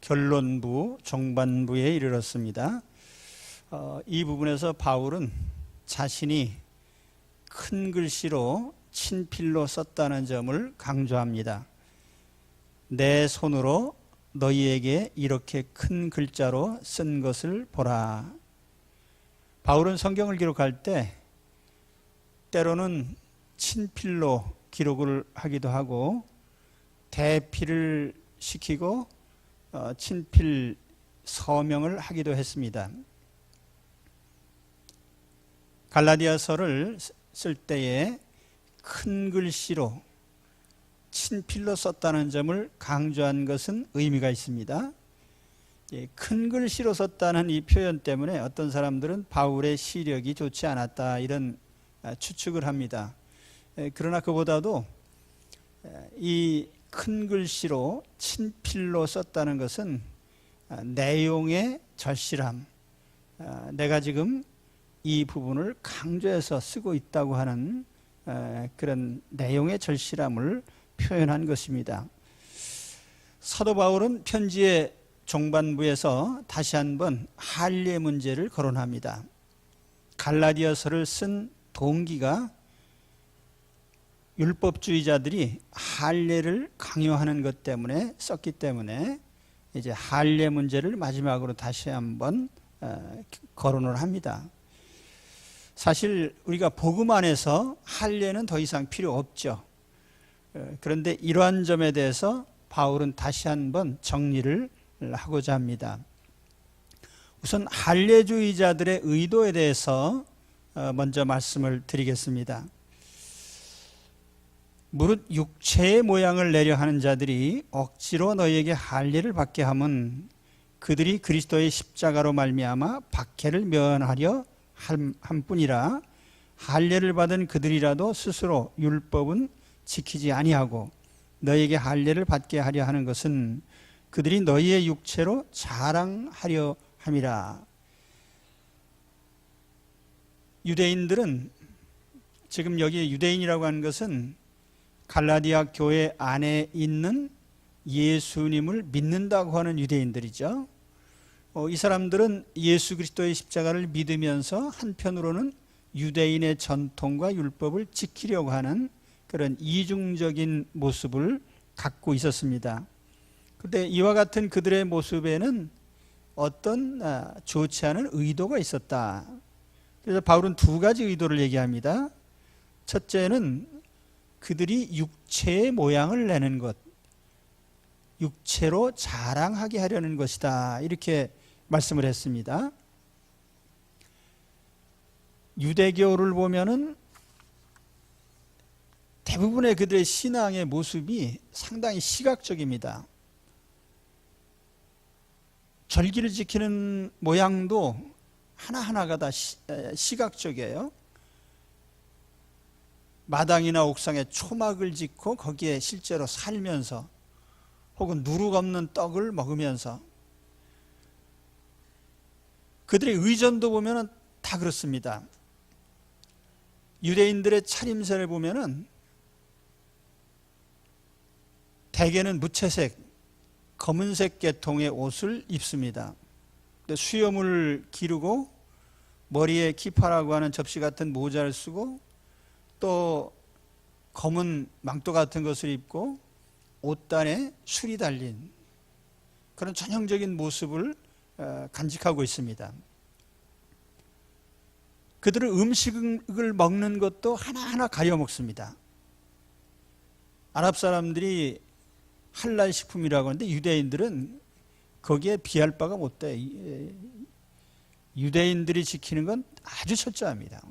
결론부 종반부에 이르렀습니다. 이 부분에서 바울은 자신이 큰 글씨로 친필로 썼다는 점을 강조합니다. 내 손으로 너희에게 이렇게 큰 글자로 쓴 것을 보라. 바울은 성경을 기록할 때 때로는 친필로 기록을 하기도 하고 대필을 시키고 친필 서명을 하기도 했습니다. 갈라디아서를 쓸 때에 큰 글씨로 친필로 썼다는 점을 강조한 것은 의미가 있습니다. 큰 글씨로 썼다는 이 표현 때문에 어떤 사람들은 바울의 시력이 좋지 않았다 이런 추측을 합니다. 그러나 그보다도 이 큰 글씨로 친필로 썼다는 것은 내용의 절실함, 내가 지금 이 부분을 강조해서 쓰고 있다고 하는 그런 내용의 절실함을 표현한 것입니다. 사도 바울은 편지의 종반부에서 다시 한번 할례 문제를 거론합니다. 갈라디아서를 쓴 동기가 율법주의자들이 할례를 강요하는 것 때문에 썼기 때문에 이제 할례 문제를 마지막으로 다시 한번 거론을 합니다. 사실 우리가 복음 안에서 할례는 더 이상 필요 없죠. 그런데 이러한 점에 대해서 바울은 다시 한번 정리를 하고자 합니다. 우선 할례주의자들의 의도에 대해서 먼저 말씀을 드리겠습니다. 무릇 육체의 모양을 내려 하는 자들이 억지로 너희에게 할례를 받게 하면 그들이 그리스도의 십자가로 말미암아 박해를 면하려 함뿐이라 할례를 받은 그들이라도 스스로 율법은 지키지 아니하고 너희에게 할례를 받게 하려 하는 것은 그들이 너희의 육체로 자랑하려 함이라. 유대인들은 지금 여기 유대인이라고 하는 것은 갈라디아 교회 안에 있는 예수님을 믿는다고 하는 유대인들이죠. 이 사람들은 예수 그리스도의 십자가를 믿으면서 한편으로는 유대인의 전통과 율법을 지키려고 하는 그런 이중적인 모습을 갖고 있었습니다. 그런데 이와 같은 그들의 모습에는 어떤 좋지 않은 의도가 있었다. 그래서 바울은 두 가지 의도를 얘기합니다. 첫째는 그들이 육체의 모양을 내는 것, 육체로 자랑하게 하려는 것이다. 이렇게 말씀을 했습니다. 유대교를 보면은 대부분의 그들의 신앙의 모습이 상당히 시각적입니다. 절기를 지키는 모양도 하나하나가 다 시각적이에요. 마당이나 옥상에 초막을 짓고 거기에 실제로 살면서 혹은 누룩 없는 떡을 먹으면서 그들의 의전도 보면 다 그렇습니다. 유대인들의 차림새를 보면 대개는 무채색, 검은색 계통의 옷을 입습니다. 수염을 기르고 머리에 키파라고 하는 접시 같은 모자를 쓰고 또 검은 망토 같은 것을 입고 옷단에 술이 달린 그런 전형적인 모습을 간직하고 있습니다. 그들은 음식을 먹는 것도 하나하나 가려 먹습니다. 아랍 사람들이 할랄 식품이라고 하는데 유대인들은 거기에 비할 바가 못 돼. 유대인들이 지키는 건 아주 철저합니다.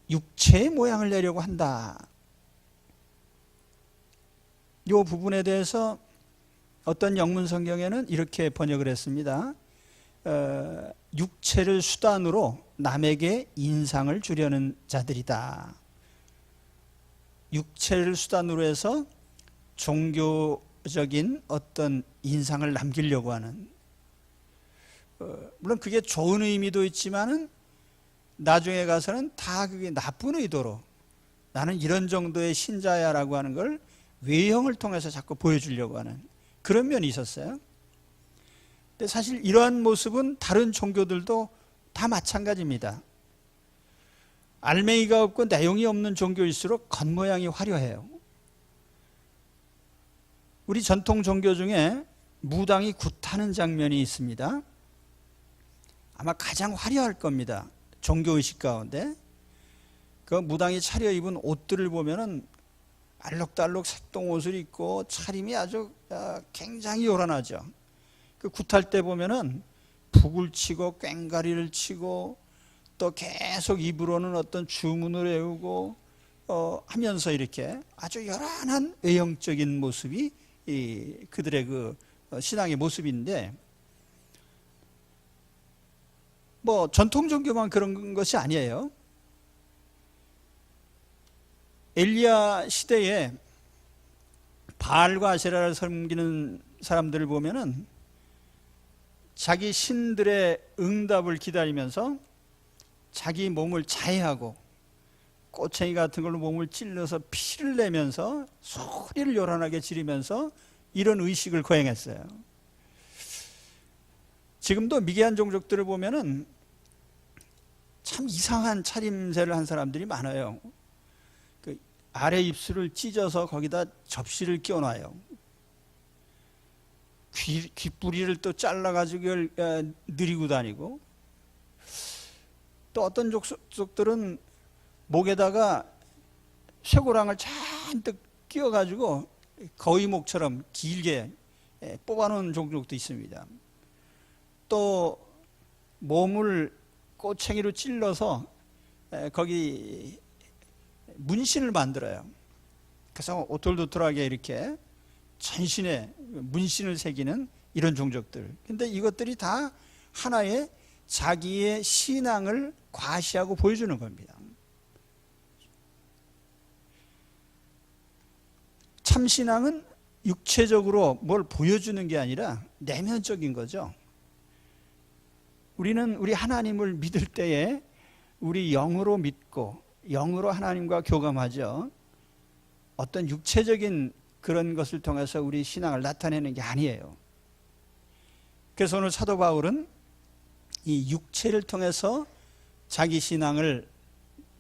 육체의 모양을 내려고 한다. 이 부분에 대해서 어떤 영문 성경에는 이렇게 번역을 했습니다. 육체를 수단으로 남에게 인상을 주려는 자들이다. 육체를 수단으로 해서 종교적인 어떤 인상을 남기려고 하는, 물론 그게 좋은 의미도 있지만은 나중에 가서는 다 그게 나쁜 의도로 나는 이런 정도의 신자야라고 하는 걸 외형을 통해서 자꾸 보여주려고 하는 그런 면이 있었어요. 근데 사실 이러한 모습은 다른 종교들도 다 마찬가지입니다. 알맹이가 없고 내용이 없는 종교일수록 겉모양이 화려해요. 우리 전통 종교 중에 무당이 굿하는 장면이 있습니다. 아마 가장 화려할 겁니다. 종교의식 가운데. 그 무당이 차려입은 옷들을 보면은 알록달록 색동옷을 입고 차림이 아주 굉장히 요란하죠. 그 굿할 때 보면은 북을 치고 꽹가리를 치고 또 계속 입으로는 어떤 주문을 외우고 하면서 이렇게 아주 요란한 외형적인 모습이 그들의 그 신앙의 모습인데, 뭐 전통 종교만 그런 것이 아니에요. 엘리야 시대에 바알과 아세라를 섬기는 사람들을 보면은 자기 신들의 응답을 기다리면서 자기 몸을 자해하고 꼬챙이 같은 걸로 몸을 찔러서 피를 내면서 소리를 요란하게 지르면서 이런 의식을 거행했어요. 지금도 미개한 종족들을 보면은 참 이상한 차림새를 한 사람들이 많아요. 그 아래 입술을 찢어서 거기다 접시를 끼워놔요. 귓부리를 또 잘라가지고 느리고 다니고, 또 어떤 족속들은 목에다가 쇠고랑을 잔뜩 끼워가지고 거위목처럼 길게 뽑아놓은 종족도 있습니다. 또 몸을 꼬챙이로 찔러서 거기 문신을 만들어요. 그래서 오돌도돌하게 이렇게 전신에 문신을 새기는 이런 종족들. 근데 이것들이 다 하나의 자기의 신앙을 과시하고 보여주는 겁니다. 참신앙은 육체적으로 뭘 보여주는 게 아니라 내면적인 거죠. 우리는 우리 하나님을 믿을 때에 우리 영으로 믿고 영으로 하나님과 교감하죠. 어떤 육체적인 그런 것을 통해서 우리 신앙을 나타내는 게 아니에요. 그래서 오늘 사도 바울은 이 육체를 통해서 자기 신앙을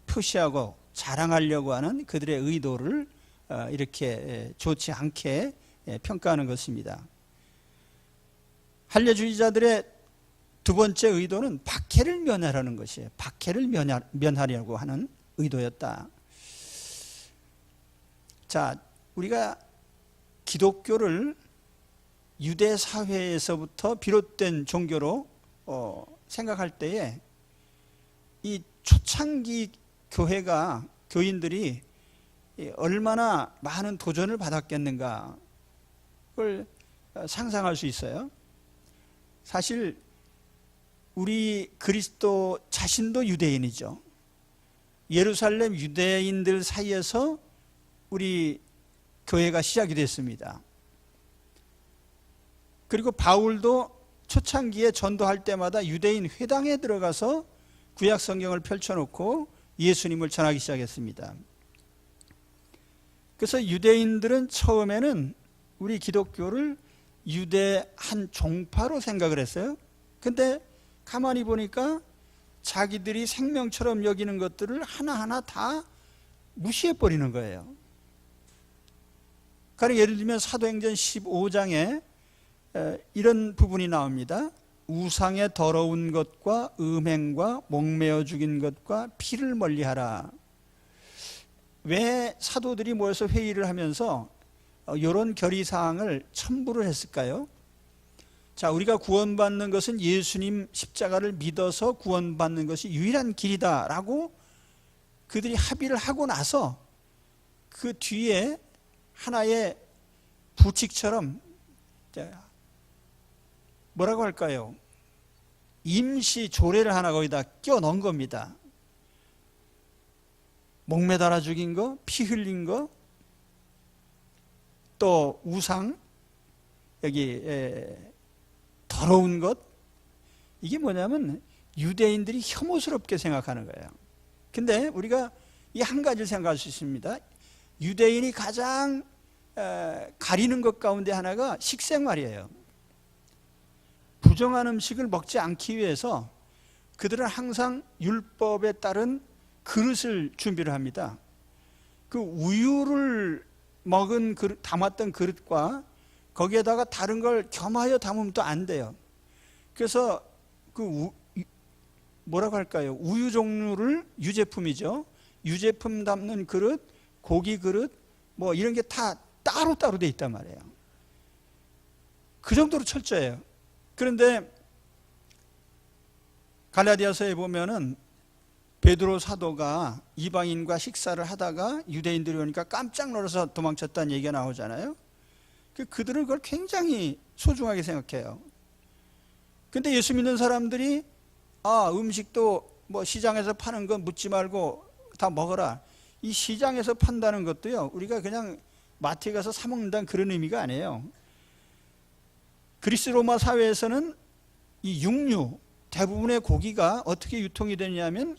표시하고 자랑하려고 하는 그들의 의도를 이렇게 좋지 않게 평가하는 것입니다. 할례주의자들의 두 번째 의도는 박해를 면하려는 것이에요. 박해를 면하려고 하는 의도였다. 자, 우리가 기독교를 유대 사회에서부터 비롯된 종교로 생각할 때에 이 초창기 교회가, 교인들이 얼마나 많은 도전을 받았겠는가 그걸 상상할 수 있어요. 사실 우리 그리스도 자신도 유대인이죠. 예루살렘 유대인들 사이에서 우리 교회가 시작이 됐습니다. 그리고 바울도 초창기에 전도할 때마다 유대인 회당에 들어가서 구약 성경을 펼쳐놓고 예수님을 전하기 시작했습니다. 그래서 유대인들은 처음에는 우리 기독교를 유대 한 종파로 생각을 했어요. 근데 가만히 보니까 자기들이 생명처럼 여기는 것들을 하나하나 다 무시해버리는 거예요. 그러니까 예를 들면 사도행전 15장에 이런 부분이 나옵니다. 우상의 더러운 것과 음행과 목매어 죽인 것과 피를 멀리하라. 왜 사도들이 모여서 회의를 하면서 이런 결의사항을 첨부를 했을까요? 자, 우리가 구원받는 것은 예수님 십자가를 믿어서 구원받는 것이 유일한 길이다라고 그들이 합의를 하고 나서 그 뒤에 하나의 부칙처럼 뭐라고 할까요? 임시 조례를 하나 거기다 끼워 넣은 겁니다. 목매달아 죽인 거, 피 흘린 거, 또 우상, 여기 더러운 것, 이게 뭐냐면 유대인들이 혐오스럽게 생각하는 거예요. 근데 우리가 이 한 가지를 생각할 수 있습니다. 유대인이 가장 가리는 것 가운데 하나가 식생활이에요. 부정한 음식을 먹지 않기 위해서 그들은 항상 율법에 따른 그릇을 준비를 합니다. 그 우유를 먹은 그릇, 담았던 그릇과 거기에다가 다른 걸 겸하여 담으면 또 안 돼요. 그래서 뭐라고 할까요? 우유 종류를 유제품이죠. 유제품 담는 그릇, 고기 그릇, 뭐 이런 게 다 따로따로 돼 있단 말이에요. 그 정도로 철저해요. 그런데 갈라디아서에 보면은 베드로 사도가 이방인과 식사를 하다가 유대인들이 오니까 깜짝 놀라서 도망쳤다는 얘기가 나오잖아요. 그들은 그걸 굉장히 소중하게 생각해요. 근데 예수 믿는 사람들이 음식도 뭐 시장에서 파는 건 묻지 말고 다 먹어라. 이 시장에서 판다는 것도요, 우리가 그냥 마트에 가서 사 먹는다는 그런 의미가 아니에요. 그리스 로마 사회에서는 이 육류, 대부분의 고기가 어떻게 유통이 되냐면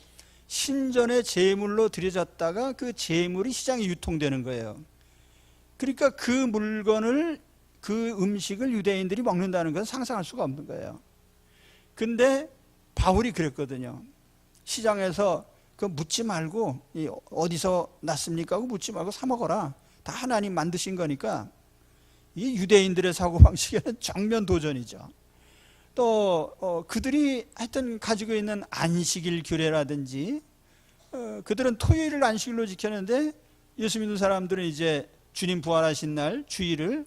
신전의 제물로 들여졌다가 그 제물이 시장에 유통되는 거예요. 그러니까 그 물건을, 그 음식을 유대인들이 먹는다는 것은 상상할 수가 없는 거예요. 근데 바울이 그랬거든요. 시장에서 그 묻지 말고 어디서 났습니까 하고 묻지 말고 사 먹어라. 다 하나님 만드신 거니까. 이 유대인들의 사고방식에는 정면 도전이죠. 또 그들이 하여튼 가지고 있는 안식일 규례라든지, 그들은 토요일을 안식일로 지켰는데 예수 믿는 사람들은 이제 주님 부활하신 날 주일을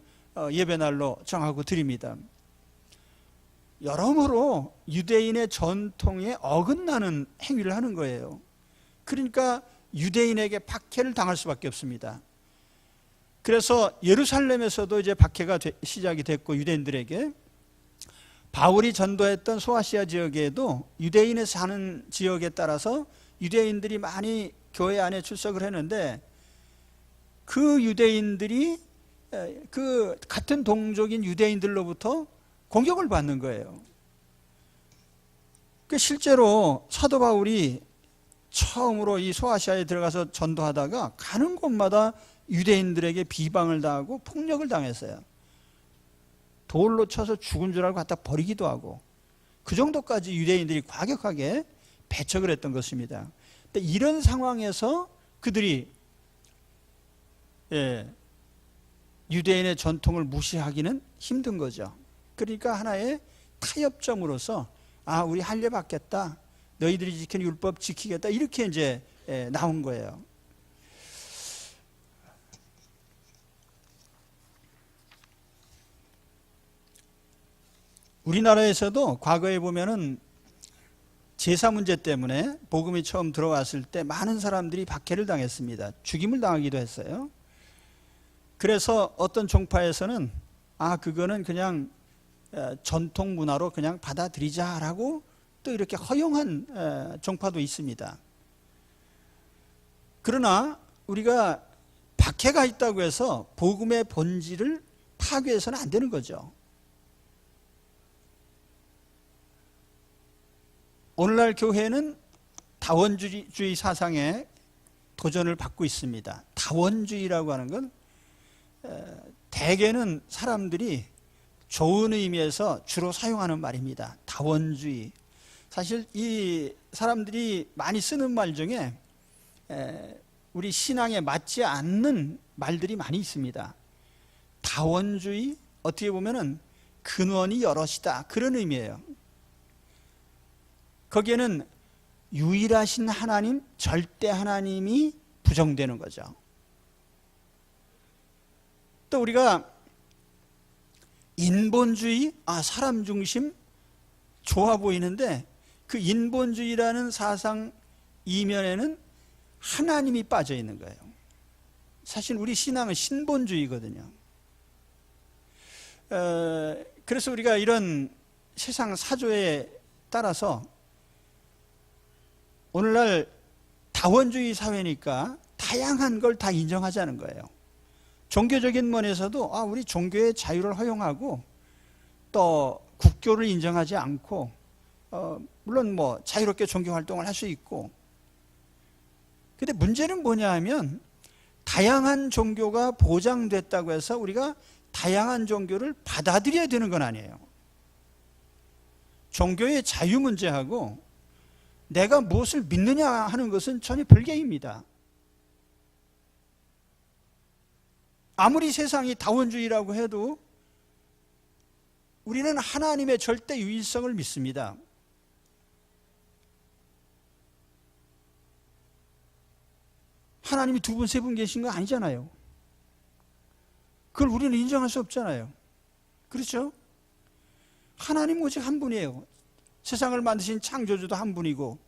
예배날로 정하고 드립니다. 여러모로 유대인의 전통에 어긋나는 행위를 하는 거예요. 그러니까 유대인에게 박해를 당할 수밖에 없습니다. 그래서 예루살렘에서도 이제 박해가 시작이 됐고, 유대인들에게 바울이 전도했던 소아시아 지역에도 유대인이 사는 지역에 따라서 유대인들이 많이 교회 안에 출석을 했는데, 그 유대인들이 그 같은 동족인 유대인들로부터 공격을 받는 거예요. 실제로 사도 바울이 처음으로 이 소아시아에 들어가서 전도하다가 가는 곳마다 유대인들에게 비방을 당하고 폭력을 당했어요. 돌로 쳐서 죽은 줄 알고 갖다 버리기도 하고, 그 정도까지 유대인들이 과격하게 배척을 했던 것입니다. 근데 이런 상황에서 그들이 유대인의 전통을 무시하기는 힘든 거죠. 그러니까 하나의 타협점으로서 우리 할례 받겠다, 너희들이 지킨 율법 지키겠다, 이렇게 이제 나온 거예요. 우리나라에서도 과거에 보면은 제사 문제 때문에 복음이 처음 들어왔을 때 많은 사람들이 박해를 당했습니다. 죽임을 당하기도 했어요. 그래서 어떤 종파에서는 그거는 그냥 전통 문화로 그냥 받아들이자라고 또 이렇게 허용한 종파도 있습니다. 그러나 우리가 박해가 있다고 해서 복음의 본질을 파괴해서는 안 되는 거죠. 오늘날 교회는 다원주의 사상에 도전을 받고 있습니다. 다원주의라고 하는 건 대개는 사람들이 좋은 의미에서 주로 사용하는 말입니다. 다원주의. 사실 이 사람들이 많이 쓰는 말 중에 우리 신앙에 맞지 않는 말들이 많이 있습니다. 다원주의, 어떻게 보면은 근원이 여럿이다, 그런 의미예요. 거기에는 유일하신 하나님, 절대 하나님이 부정되는 거죠. 또 우리가 인본주의, 사람 중심 좋아 보이는데 그 인본주의라는 사상 이면에는 하나님이 빠져 있는 거예요. 사실 우리 신앙은 신본주의거든요. 그래서 우리가 이런 세상 사조에 따라서 오늘날 다원주의 사회니까 다양한 걸 다 인정하자는 거예요. 종교적인 면에서도 우리 종교의 자유를 허용하고 또 국교를 인정하지 않고 물론 뭐 자유롭게 종교 활동을 할 수 있고, 근데 문제는 뭐냐 하면 다양한 종교가 보장됐다고 해서 우리가 다양한 종교를 받아들여야 되는 건 아니에요. 종교의 자유 문제하고 내가 무엇을 믿느냐 하는 것은 전혀 별개입니다. 아무리 세상이 다원주의라고 해도 우리는 하나님의 절대 유일성을 믿습니다. 하나님이 두 분, 세 분 계신 거 아니잖아요. 그걸 우리는 인정할 수 없잖아요. 그렇죠? 하나님 오직 한 분이에요. 세상을 만드신 창조주도 한 분이고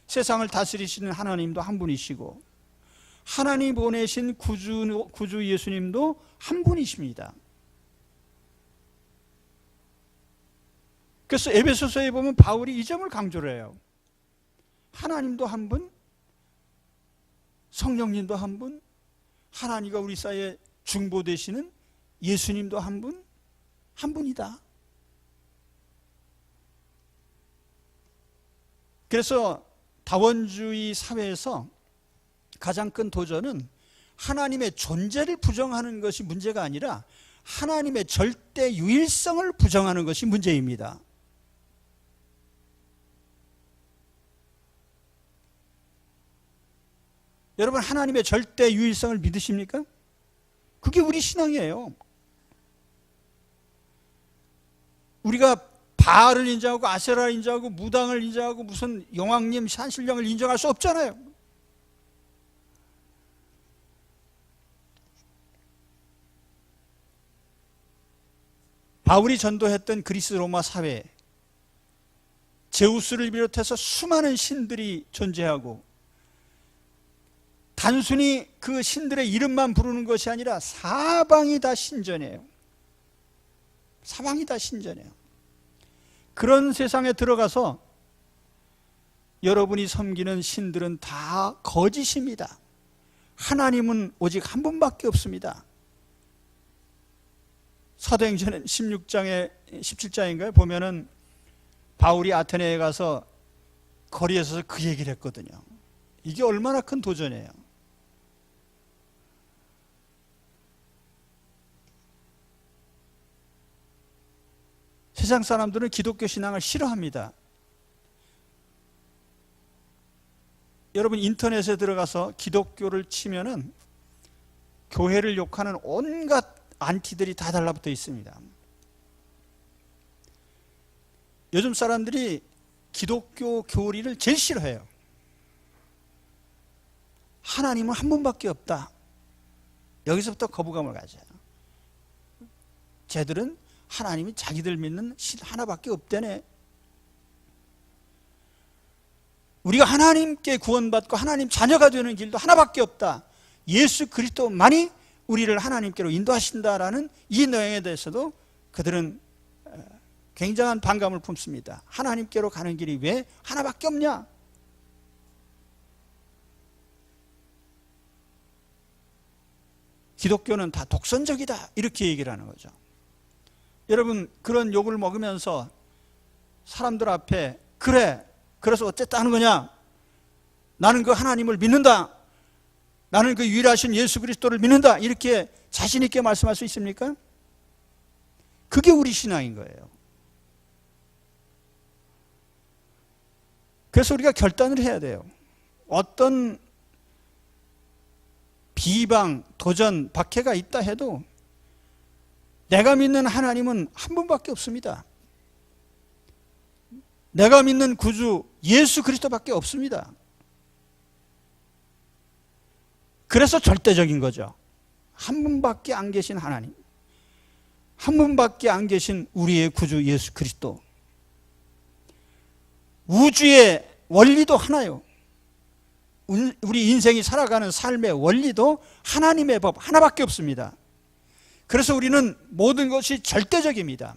세상을 다스리시는 하나님도 한 분이시고 하나님 보내신 구주 예수님도 한 분이십니다. 그래서 에베소서에 보면 바울이 이 점을 강조를 해요. 하나님도 한 분, 성령님도 한 분, 하나님과 우리 사이에 중보되시는 예수님도 한 분, 한 분이다. 그래서 다원주의 사회에서 가장 큰 도전은 하나님의 존재를 부정하는 것이 문제가 아니라 하나님의 절대 유일성을 부정하는 것이 문제입니다. 여러분, 하나님의 절대 유일성을 믿으십니까? 그게 우리 신앙이에요. 우리가 바알을 인정하고 아세라를 인정하고 무당을 인정하고 무슨 영왕님, 산신령을 인정할 수 없잖아요. 바울이 전도했던 그리스 로마 사회, 제우스를 비롯해서 수많은 신들이 존재하고 단순히 그 신들의 이름만 부르는 것이 아니라 사방이 다 신전이에요. 사방이 다 신전이에요. 그런 세상에 들어가서 여러분이 섬기는 신들은 다 거짓입니다. 하나님은 오직 한 분밖에 없습니다. 사도행전 16장에 17장인가요? 보면은 바울이 아테네에 가서 거리에 서서 그 얘기를 했거든요. 이게 얼마나 큰 도전이에요. 세상 사람들은 기독교 신앙을 싫어합니다. 여러분 인터넷에 들어가서 기독교를 치면은 교회를 욕하는 온갖 안티들이 다 달라붙어 있습니다. 요즘 사람들이 기독교 교리를 제일 싫어해요. 하나님은 한 분밖에 없다. 여기서부터 거부감을 가져요. 쟤들은 하나님이 자기들 믿는 신 하나밖에 없대네. 우리가 하나님께 구원받고 하나님 자녀가 되는 길도 하나밖에 없다. 예수 그리스도만이 우리를 하나님께로 인도하신다라는 이 내용에 대해서도 그들은 굉장한 반감을 품습니다. 하나님께로 가는 길이 왜 하나밖에 없냐? 기독교는 다 독선적이다 이렇게 얘기를 하는 거죠. 여러분 그런 욕을 먹으면서 사람들 앞에 그래 그래서 어쨌다 하는 거냐? 나는 그 하나님을 믿는다. 나는 그 유일하신 예수 그리스도를 믿는다. 이렇게 자신 있게 말씀할 수 있습니까? 그게 우리 신앙인 거예요. 그래서 우리가 결단을 해야 돼요. 어떤 비방, 도전, 박해가 있다 해도 내가 믿는 하나님은 한 분밖에 없습니다. 내가 믿는 구주 예수 그리스도밖에 없습니다. 그래서 절대적인 거죠. 한 분밖에 안 계신 하나님, 한 분밖에 안 계신 우리의 구주 예수 그리스도. 우주의 원리도 하나요. 우리 인생이 살아가는 삶의 원리도 하나님의 법 하나밖에 없습니다. 그래서 우리는 모든 것이 절대적입니다.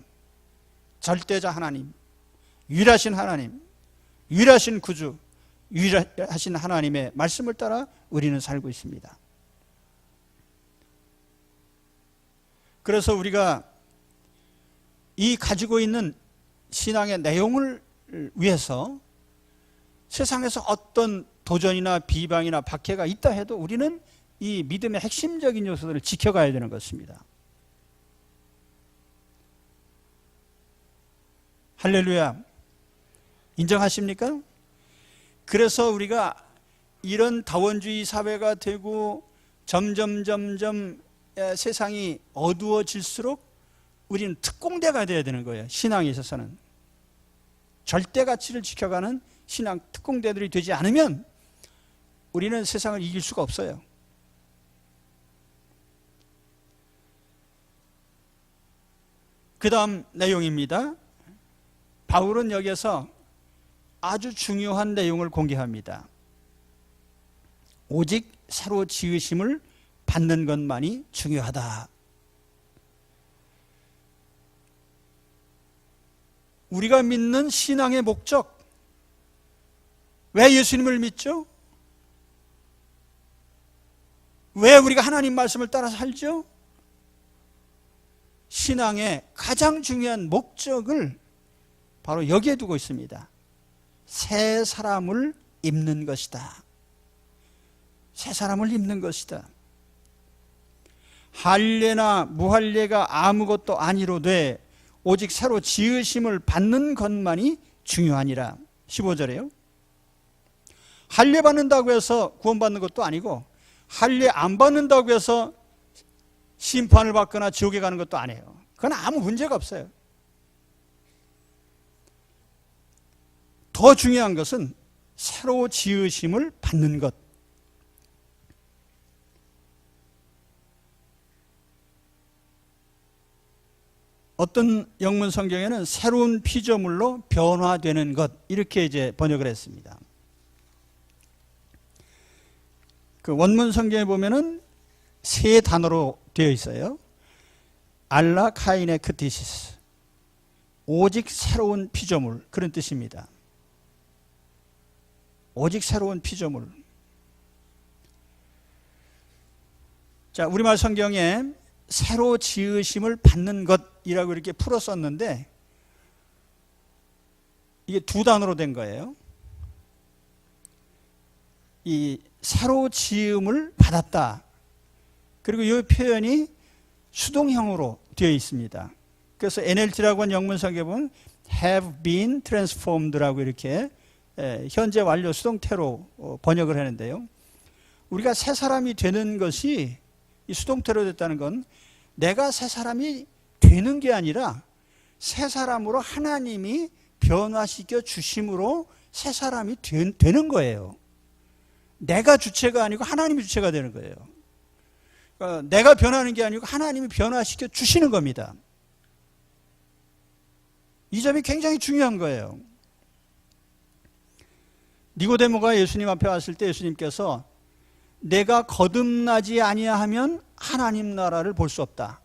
절대자 하나님, 유일하신 하나님, 유일하신 구주, 유일하신 하나님의 말씀을 따라 우리는 살고 있습니다. 그래서 우리가 이 가지고 있는 신앙의 내용을 위해서 세상에서 어떤 도전이나 비방이나 박해가 있다 해도 우리는 이 믿음의 핵심적인 요소들을 지켜가야 되는 것입니다. 할렐루야. 인정하십니까? 그래서 우리가 이런 다원주의 사회가 되고 점점 세상이 어두워질수록 우리는 특공대가 되어야 되는 거예요. 신앙에 있어서는 절대 가치를 지켜가는 신앙 특공대들이 되지 않으면 우리는 세상을 이길 수가 없어요. 그 다음 내용입니다. 바울은 여기서 아주 중요한 내용을 공개합니다. 오직 새로 지으심을 받는 것만이 중요하다. 우리가 믿는 신앙의 목적, 왜 예수님을 믿죠? 왜 우리가 하나님 말씀을 따라 살죠? 신앙의 가장 중요한 목적을 바로 여기에 두고 있습니다. 새 사람을 입는 것이다. 새 사람을 입는 것이다. 할례나 무할례가 아무것도 아니로되 오직 새로 지으심을 받는 것만이 중요하니라. 15절에요. 할례 받는다고 해서 구원받는 것도 아니고 할례 안 받는다고 해서 심판을 받거나 지옥에 가는 것도 아니에요. 그건 아무 문제가 없어요. 더 중요한 것은 새로 지으심을 받는 것. 어떤 영문 성경에는 새로운 피조물로 변화되는 것, 이렇게 이제 번역을 했습니다. 그 원문 성경에 보면은 세 단어로 되어 있어요. 알라 카이네 크티시스, 오직 새로운 피조물, 그런 뜻입니다. 오직 새로운 피조물. 자, 우리말 성경에 새로 지으심을 받는 것이라고 이렇게 풀어 썼는데 이게 두 단어로 된 거예요. 이 새로 지음을 받았다. 그리고 이 표현이 수동형으로 되어 있습니다. 그래서 NLT라고 하는 영문 성경에 보면 have been transformed라고 이렇게 현재 완료 수동태로 번역을 하는데요. 우리가 새 사람이 되는 것이 이 수동태로 됐다는 건 내가 새 사람이 되는 게 아니라 새 사람으로 하나님이 변화시켜 주심으로 새 사람이 되는 거예요. 내가 주체가 아니고 하나님이 주체가 되는 거예요. 그러니까 내가 변하는 게 아니고 하나님이 변화시켜 주시는 겁니다. 이 점이 굉장히 중요한 거예요. 니고데모가 예수님 앞에 왔을 때 예수님께서 내가 거듭나지 아니하면 하나님 나라를 볼 수 없다.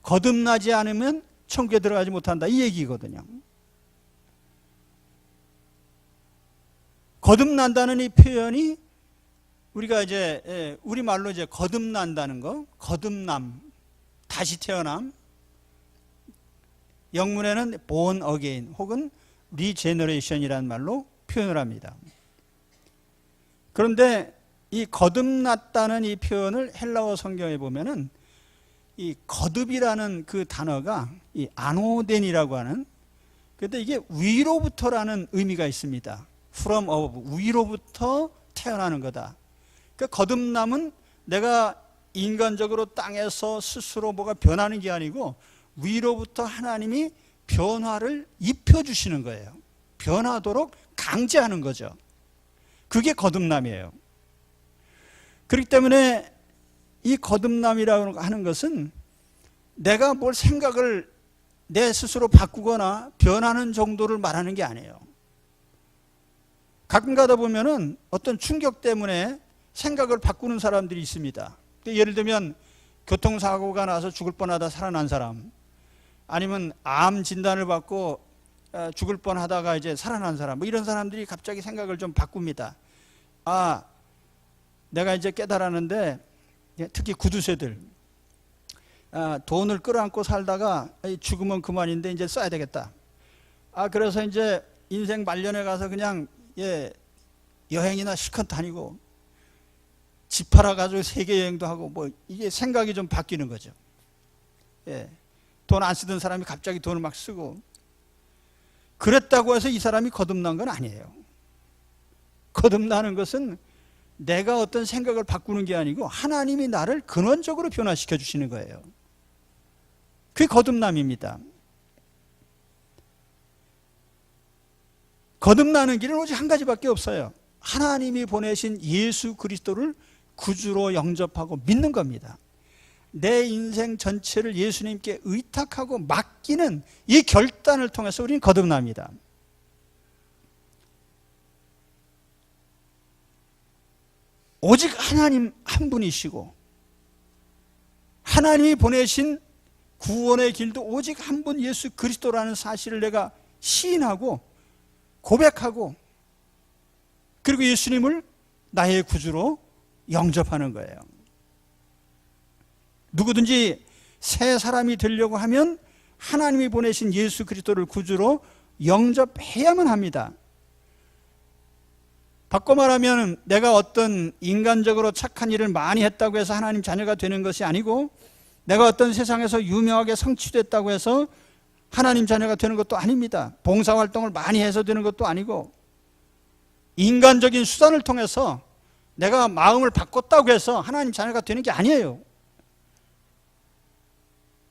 거듭나지 않으면 천국에 들어가지 못한다. 이 얘기거든요. 거듭난다는 이 표현이 우리가 이제 우리말로 이제 거듭난다는 거, 거듭남, 다시 태어남, 영문에는 born again 혹은 regeneration이라는 말로 표현을 합니다. 그런데 이 거듭났다는 이 표현을 헬라어 성경에 보면은 이 거듭이라는 그 단어가 이 아노덴이라고 하는, 그런데 이게 위로부터라는 의미가 있습니다. from above, 위로부터 태어나는 거다. 그러니까 거듭남은 내가 인간적으로 땅에서 스스로 뭐가 변하는 게 아니고 위로부터 하나님이 변화를 입혀주시는 거예요. 변하도록 강제하는 거죠. 그게 거듭남이에요. 그렇기 때문에 이 거듭남이라고 하는 것은 내가 뭘 생각을 내 스스로 바꾸거나 변하는 정도를 말하는 게 아니에요. 가끔 가다 보면은 어떤 충격 때문에 생각을 바꾸는 사람들이 있습니다. 예를 들면 교통사고가 나서 죽을 뻔하다 살아난 사람, 아니면 암 진단을 받고 죽을 뻔하다가 이제 살아난 사람, 뭐 이런 사람들이 갑자기 생각을 좀 바꿉니다. 아, 내가 이제 깨달았는데, 특히 구두쇠들, 돈을 끌어안고 살다가 죽으면 그만인데 이제 써야 되겠다. 그래서 이제 인생 말년에 가서 그냥 여행이나 실컷 다니고 집 팔아가지고 세계 여행도 하고 뭐 이게 생각이 좀 바뀌는 거죠. 예. 돈 안 쓰던 사람이 갑자기 돈을 막 쓰고, 그랬다고 해서 이 사람이 거듭난 건 아니에요. 거듭나는 것은 내가 어떤 생각을 바꾸는 게 아니고 하나님이 나를 근원적으로 변화시켜 주시는 거예요. 그게 거듭남입니다. 거듭나는 길은 오직 한 가지밖에 없어요. 하나님이 보내신 예수 그리스도를 구주로 영접하고 믿는 겁니다. 내 인생 전체를 예수님께 의탁하고 맡기는 이 결단을 통해서 우리는 거듭납니다. 오직 하나님 한 분이시고 하나님이 보내신 구원의 길도 오직 한 분 예수 그리스도라는 사실을 내가 시인하고 고백하고, 그리고 예수님을 나의 구주로 영접하는 거예요. 누구든지 새 사람이 되려고 하면 하나님이 보내신 예수 그리스도를 구주로 영접해야만 합니다. 바꿔 말하면 내가 어떤 인간적으로 착한 일을 많이 했다고 해서 하나님 자녀가 되는 것이 아니고, 내가 어떤 세상에서 유명하게 성취됐다고 해서 하나님 자녀가 되는 것도 아닙니다. 봉사활동을 많이 해서 되는 것도 아니고, 인간적인 수단을 통해서 내가 마음을 바꿨다고 해서 하나님 자녀가 되는 게 아니에요.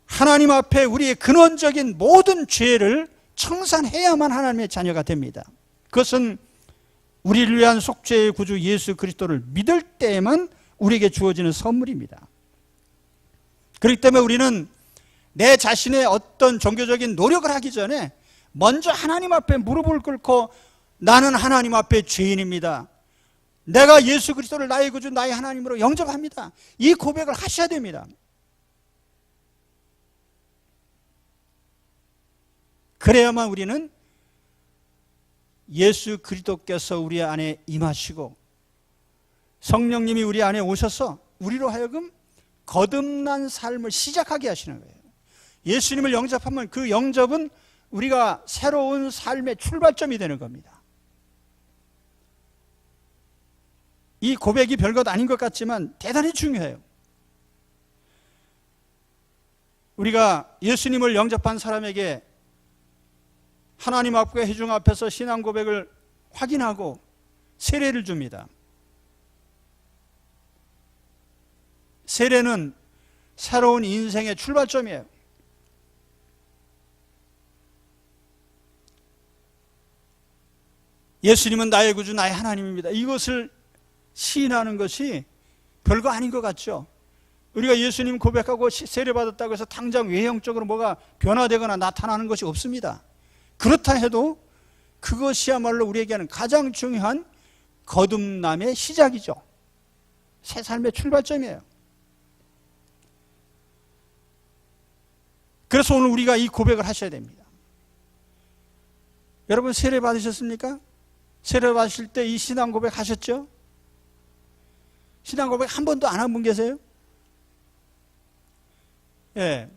하나님 앞에 우리의 근원적인 모든 죄를 청산해야만 하나님의 자녀가 됩니다. 그것은 우리를 위한 속죄의 구주 예수 그리스도를 믿을 때에만 우리에게 주어지는 선물입니다. 그렇기 때문에 우리는 내 자신의 어떤 종교적인 노력을 하기 전에 먼저 하나님 앞에 무릎을 꿇고 나는 하나님 앞에 죄인입니다. 내가 예수 그리스도를 나의 구주 나의 하나님으로 영접합니다. 이 고백을 하셔야 됩니다. 그래야만 우리는 예수 그리스도께서 우리 안에 임하시고 성령님이 우리 안에 오셔서 우리로 하여금 거듭난 삶을 시작하게 하시는 거예요. 예수님을 영접하면 그 영접은 우리가 새로운 삶의 출발점이 되는 겁니다. 이 고백이 별것 아닌 것 같지만 대단히 중요해요. 우리가 예수님을 영접한 사람에게 하나님 앞과 회중 앞에서 신앙 고백을 확인하고 세례를 줍니다. 세례는 새로운 인생의 출발점이에요. 예수님은 나의 구주 나의 하나님입니다. 이것을 시인하는 것이 별거 아닌 것 같죠. 우리가 예수님 고백하고 세례받았다고 해서 당장 외형적으로 뭐가 변화되거나 나타나는 것이 없습니다. 그렇다 해도 그것이야말로 우리에게는 가장 중요한 거듭남의 시작이죠. 새 삶의 출발점이에요. 그래서 오늘 우리가 이 고백을 하셔야 됩니다. 여러분 세례 받으셨습니까? 세례 받으실 때 이 신앙 고백 하셨죠? 신앙 고백 한 번도 안 한 분 계세요? 예.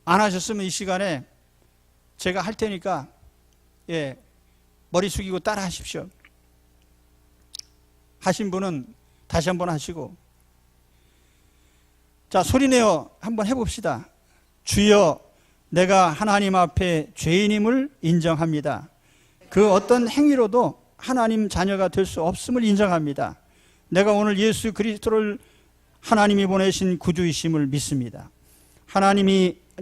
안 하셨으면 이 시간에 제가 할 테니까 예, 머리 숙이고 따라 하십시오. 하신 분은 다시 한번 하시고, 자 소리내어 한번 해봅시다. 주여 내가 하나님 앞에 죄인임을 인정합니다. 그 어떤 행위로도 하나님 자녀가 될 수 없음을 인정합니다. 내가 오늘 예수 그리스도를 하나님이 보내신 구주이심을 믿습니다.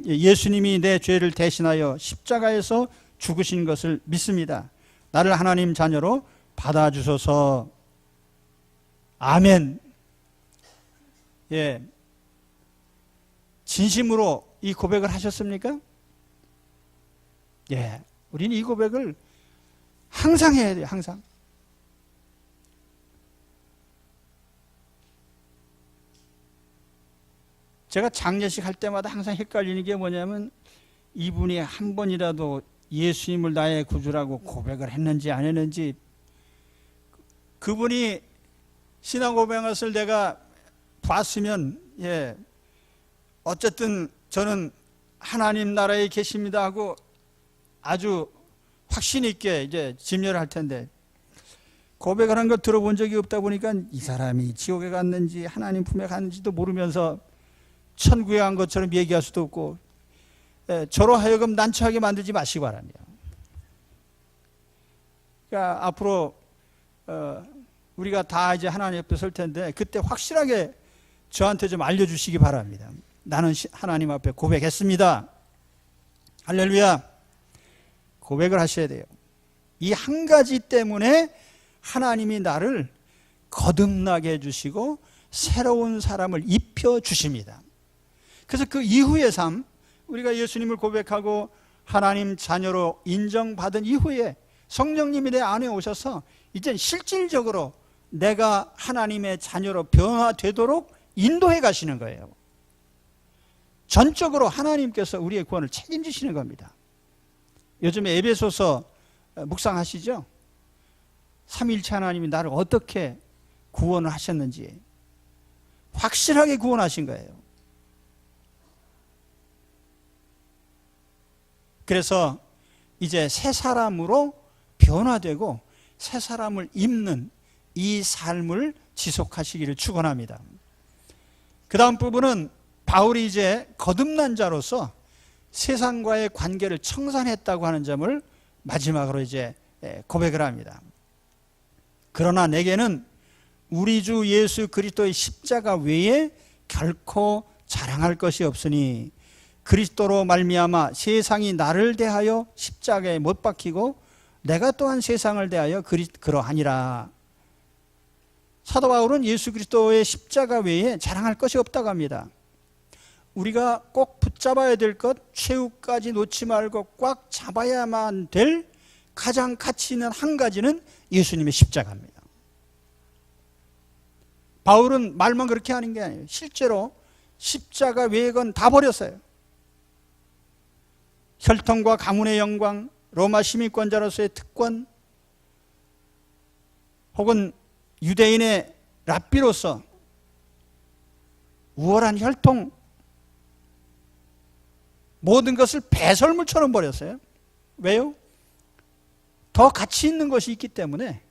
예수님이 내 죄를 대신하여 십자가에서 죽으신 것을 믿습니다. 나를 하나님 자녀로 받아주소서. 아멘. 예. 진심으로 이 고백을 하셨습니까? 예. 우리는 이 고백을 항상 해야 돼요, 항상. 제가 장례식 할 때마다 항상 헷갈리는 게 뭐냐면 이분이 한 번이라도 예수님을 나의 구주라고 고백을 했는지 안 했는지, 그분이 신앙 고백을 내가 봤으면 예, 어쨌든 저는 하나님 나라에 계십니다 하고 아주 확신 있게 이제 진료를 할 텐데 고백을 한 걸 들어본 적이 없다 보니까 이 사람이 지옥에 갔는지 하나님 품에 갔는지도 모르면서 천국에 간 것처럼 얘기할 수도 없고, 저로 하여금 난처하게 만들지 마시기 바랍니다. 그러니까 앞으로 우리가 다 이제 하나님 옆에 설 텐데 그때 확실하게 저한테 좀 알려주시기 바랍니다. 나는 하나님 앞에 고백했습니다. 할렐루야. 고백을 하셔야 돼요. 이 한 가지 때문에 하나님이 나를 거듭나게 해주시고 새로운 사람을 입혀주십니다. 그래서 그 이후의 삶, 우리가 예수님을 고백하고 하나님 자녀로 인정받은 이후에 성령님이 내 안에 오셔서 이제 실질적으로 내가 하나님의 자녀로 변화되도록 인도해 가시는 거예요. 전적으로 하나님께서 우리의 구원을 책임지시는 겁니다. 요즘에 에베소서 묵상하시죠? 삼위일체 하나님이 나를 어떻게 구원을 하셨는지 확실하게 구원하신 거예요. 그래서 이제 새 사람으로 변화되고 새 사람을 입는 이 삶을 지속하시기를 축원합니다. 그 다음 부분은 바울이 이제 거듭난 자로서 세상과의 관계를 청산했다고 하는 점을 마지막으로 이제 고백을 합니다. 그러나 내게는 우리 주 예수 그리스도의 십자가 외에 결코 자랑할 것이 없으니 그리스도로 말미암아 세상이 나를 대하여 십자가에 못 박히고 내가 또한 세상을 대하여 그러하니라. 사도 바울은 예수 그리스도의 십자가 외에 자랑할 것이 없다고 합니다. 우리가 꼭 붙잡아야 될 것, 최후까지 놓지 말고 꽉 잡아야만 될 가장 가치 있는 한 가지는 예수님의 십자가입니다. 바울은 말만 그렇게 하는 게 아니에요. 실제로 십자가 외의 건 다 버렸어요. 혈통과 가문의 영광, 로마 시민권자로서의 특권, 혹은 유대인의 랍비로서 우월한 혈통, 모든 것을 배설물처럼 버렸어요. 왜요? 더 가치 있는 것이 있기 때문에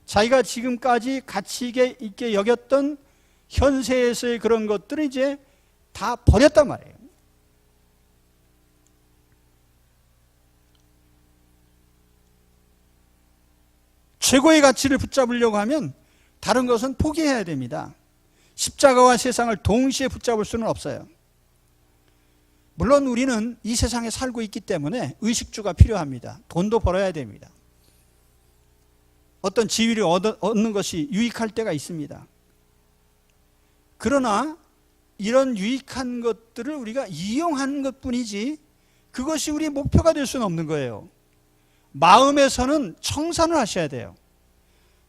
자기가 지금까지 가치 있게 여겼던 현세에서의 그런 것들을 이제 다 버렸단 말이에요. 최고의 가치를 붙잡으려고 하면 다른 것은 포기해야 됩니다. 십자가와 세상을 동시에 붙잡을 수는 없어요. 물론 우리는 이 세상에 살고 있기 때문에 의식주가 필요합니다. 돈도 벌어야 됩니다. 어떤 지위를 얻는 것이 유익할 때가 있습니다. 그러나 이런 유익한 것들을 우리가 이용하는 것뿐이지 그것이 우리의 목표가 될 수는 없는 거예요. 마음에서는 청산을 하셔야 돼요.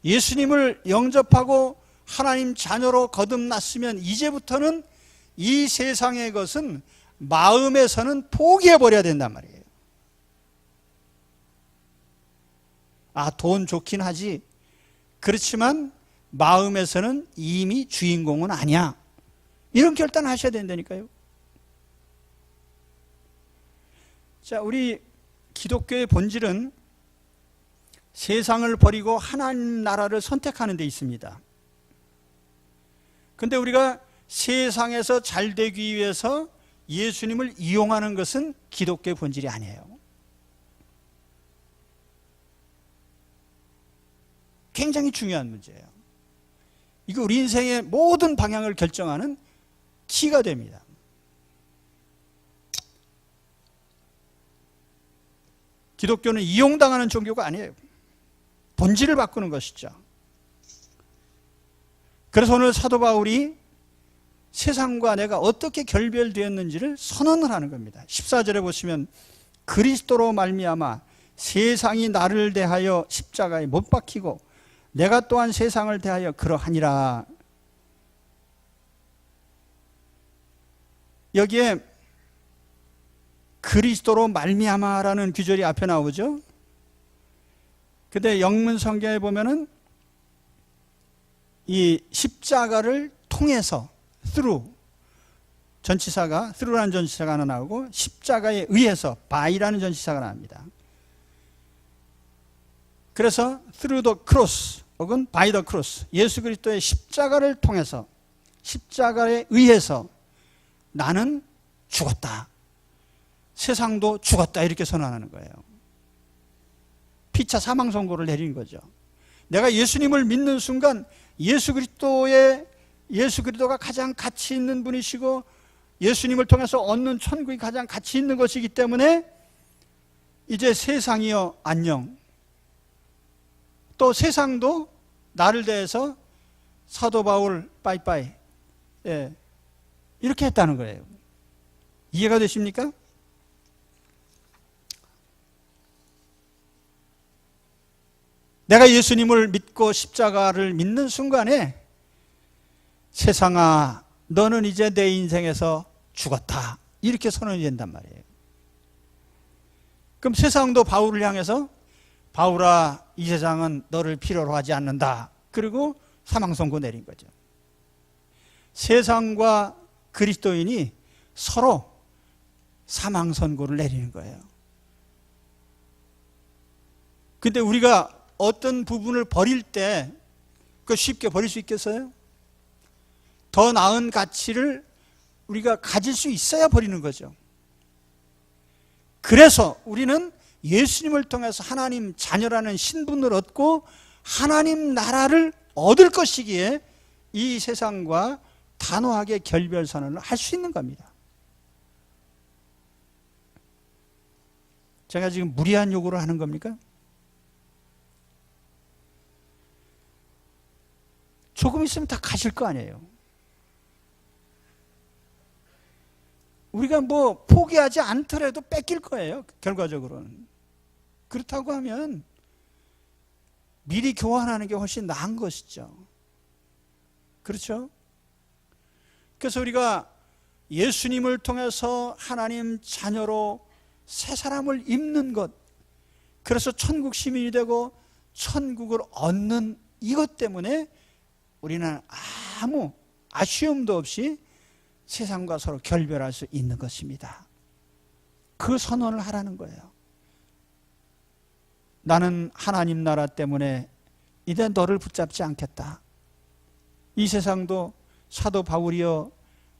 예수님을 영접하고 하나님 자녀로 거듭났으면 이제부터는 이 세상의 것은 마음에서는 포기해버려야 된단 말이에요. 아, 돈 좋긴 하지. 그렇지만 마음에서는 이미 주인공은 아니야. 이런 결단을 하셔야 된다니까요. 자, 우리 기독교의 본질은 세상을 버리고 하나님 나라를 선택하는 데 있습니다. 그런데 우리가 세상에서 잘 되기 위해서 예수님을 이용하는 것은 기독교의 본질이 아니에요. 굉장히 중요한 문제예요. 이거 우리 인생의 모든 방향을 결정하는 키가 됩니다. 기독교는 이용당하는 종교가 아니에요. 본질을 바꾸는 것이죠. 그래서 오늘 사도 바울이 세상과 내가 어떻게 결별되었는지를 선언을 하는 겁니다. 14절에 보시면 그리스도로 말미암아 세상이 나를 대하여 십자가에 못 박히고 내가 또한 세상을 대하여 그러하니라. 여기에 그리스도로 말미암아라는 규절이 앞에 나오죠. 근데 영문 성경에 보면은 이 십자가를 통해서 through 전치사가 through라는 전치사가 하나 나오고 십자가에 의해서 by라는 전치사가 나옵니다. 그래서 through the cross 혹은 by the cross, 예수 그리스도의 십자가를 통해서, 십자가에 의해서 나는 죽었다, 세상도 죽었다, 이렇게 선언하는 거예요. 피차 사망 선고를 내린 거죠. 내가 예수님을 믿는 순간 예수 그리스도가 가장 가치 있는 분이시고 예수님을 통해서 얻는 천국이 가장 가치 있는 것이기 때문에 이제 세상이여 안녕, 또 세상도 나를 대해서 사도 바울 빠이빠이, 이렇게 했다는 거예요. 이해가 되십니까? 내가 예수님을 믿고 십자가를 믿는 순간에 세상아 너는 이제 내 인생에서 죽었다, 이렇게 선언이 된단 말이에요. 그럼 세상도 바울을 향해서 바울아 이 세상은 너를 필요로 하지 않는다, 그리고 사망 선고 내린 거죠. 세상과 그리스도인이 서로 사망 선고를 내리는 거예요. 근데 우리가 어떤 부분을 버릴 때 그거 쉽게 버릴 수 있겠어요? 더 나은 가치를 우리가 가질 수 있어야 버리는 거죠. 그래서 우리는 예수님을 통해서 하나님 자녀라는 신분을 얻고 하나님 나라를 얻을 것이기에 이 세상과 단호하게 결별선언을 할 수 있는 겁니다. 제가 지금 무리한 요구를 하는 겁니까? 조금 있으면 다 가실 거 아니에요. 우리가 뭐 포기하지 않더라도 뺏길 거예요, 결과적으로는. 그렇다고 하면 미리 교환하는 게 훨씬 나은 것이죠. 그렇죠? 그래서 우리가 예수님을 통해서 하나님 자녀로 새 사람을 입는 것, 그래서 천국 시민이 되고 천국을 얻는 이것 때문에 우리는 아무 아쉬움도 없이 세상과 서로 결별할 수 있는 것입니다. 그 선언을 하라는 거예요. 나는 하나님 나라 때문에 이제 너를 붙잡지 않겠다. 이 세상도 사도 바울이여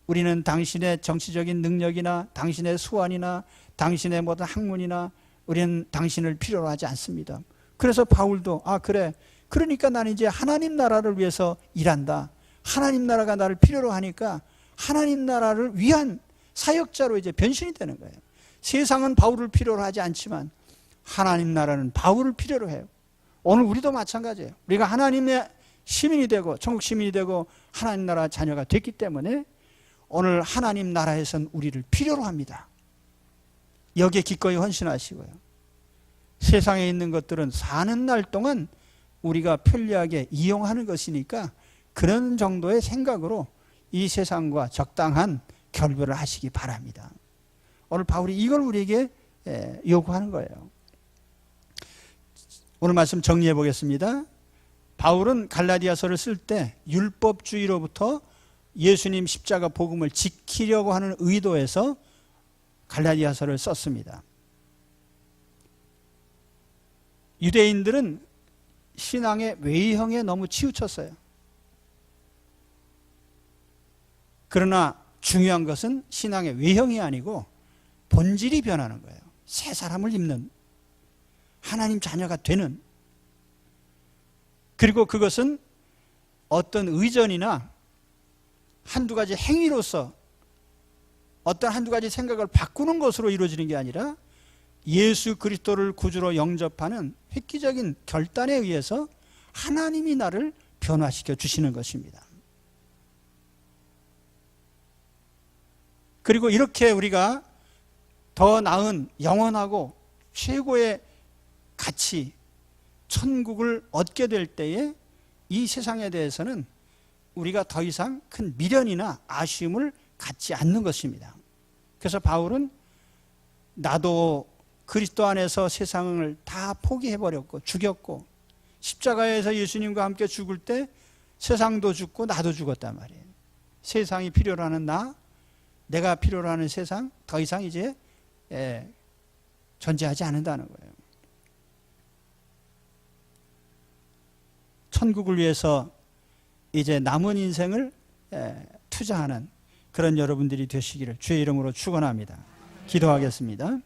우리는 당신의 정치적인 능력이나 당신의 수완이나 당신의 모든 학문이나 우리는 당신을 필요로 하지 않습니다. 그래서 바울도 그래, 그러니까 나는 이제 하나님 나라를 위해서 일한다. 하나님 나라가 나를 필요로 하니까 하나님 나라를 위한 사역자로 이제 변신이 되는 거예요. 세상은 바울을 필요로 하지 않지만 하나님 나라는 바울을 필요로 해요. 오늘 우리도 마찬가지예요. 우리가 하나님의 시민이 되고 천국 시민이 되고 하나님 나라 자녀가 됐기 때문에 오늘 하나님 나라에선 우리를 필요로 합니다. 여기에 기꺼이 헌신하시고요. 세상에 있는 것들은 사는 날 동안 우리가 편리하게 이용하는 것이니까 그런 정도의 생각으로 이 세상과 적당한 결별을 하시기 바랍니다. 오늘 바울이 이걸 우리에게 요구하는 거예요. 오늘 말씀 정리해 보겠습니다. 바울은 갈라디아서를 쓸 때 율법주의로부터 예수님 십자가 복음을 지키려고 하는 의도에서 갈라디아서를 썼습니다. 유대인들은 신앙의 외형에 너무 치우쳤어요. 그러나 중요한 것은 신앙의 외형이 아니고 본질이 변하는 거예요. 새 사람을 입는, 하나님 자녀가 되는, 그리고 그것은 어떤 의전이나 한두 가지 행위로서 어떤 한두 가지 생각을 바꾸는 것으로 이루어지는 게 아니라 예수 그리스도를 구주로 영접하는 획기적인 결단에 의해서 하나님이 나를 변화시켜 주시는 것입니다. 그리고 이렇게 우리가 더 나은 영원하고 최고의 가치, 천국을 얻게 될 때에 이 세상에 대해서는 우리가 더 이상 큰 미련이나 아쉬움을 갖지 않는 것입니다. 그래서 바울은 나도 그리스도 안에서 세상을 다 포기해버렸고 죽였고 십자가에서 예수님과 함께 죽을 때 세상도 죽고 나도 죽었단 말이에요. 세상이 필요로 하는 나, 내가 필요로 하는 세상 더 이상 이제 존재하지 않는다는 거예요. 천국을 위해서 이제 남은 인생을 투자하는 그런 여러분들이 되시기를 주의 이름으로 축원합니다. 기도하겠습니다.